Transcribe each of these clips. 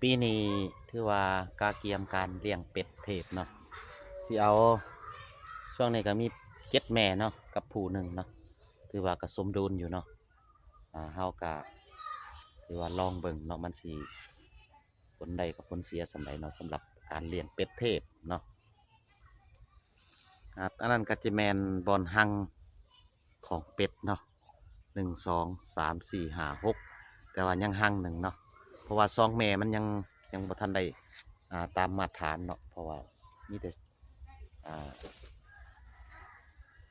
ปีนี้ถือว่ากาเกียมการเลี้ยงเป็ดเทพเนาะสิเอาช่วงนี้ก็มี7 แม่เนาะกับผู้หนึ่งเนาะถือว่าก็สมดุลอยู่เนาะเฮาก็ถือว่าลองเบิ่งเนาะมันสิผลใดกับผลเสียสำใดเนาะสำหรับการเลี้ยงเป็ดเทพเนาะอันนั้นก็จะแม่นบอนหังของเป็ดเนาะ1 2 3 4 5 6แต่ว่ายังหังหนึ่งเนาะเพราะว่า2 แม่มันยังบ่ทันได้ตามมาตรฐานเนาะเพราะว่ามีแต่อ่า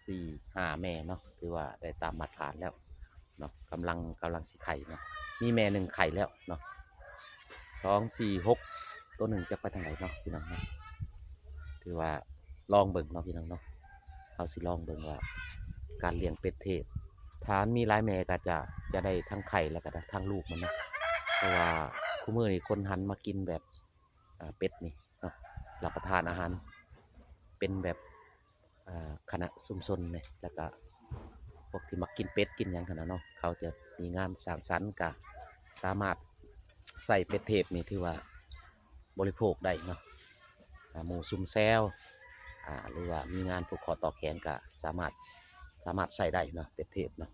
4 5 แม่เนาะถือว่าได้ตามมาตรฐานแล้วเนาะกำลังสิไข่เนาะมีแม่หนึ่งไข่แล้วเนาะ2 4 6ตัวหนึ่งจะไปทางไหนเนาะพี่น้องเนาะถือว่าลองเบิ่งเนาะพี่น้องเนาะเอาสิลองเบิ่งว่าการเลี้ยงเป็ดเทศถ้ามีหลายแม่ก็จะได้ทั้งไข่แล้วก็ได้ทั้งลูกมันเนาะเพราะว่าคู่มือนี่คนหันมากินแบบเป็ดนี่เนาะรับประทานอาหารเป็นแบบคณะชุมชนเนี่ยแล้วก็พวกที่มักกินเป็ดกินอย่างขนาดเนาะเขาจะมีงานสร้างสรรค์ก็สามารถใส่เป็ดเทปนี่ถือว่าบริโภคได้เนาะหมูซุ่มแซวหรือว่ามีงานผูกคอต่อแขนก็สามารถใส่ได้เนาะเป็ดเทปเนาะ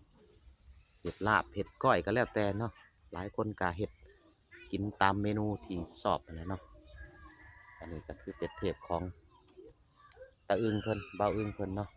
เห็ดลาบเห็ดก้อยก็แล้วแต่เนาะหลายคนก็เห็ดกินตามเมนูที่ชอบนั่นแหละเนาะอันนี้ก็คือเป็ดเทปของตาอึ้งเพิ่นเบาอึ้งเพิ่นเนาะ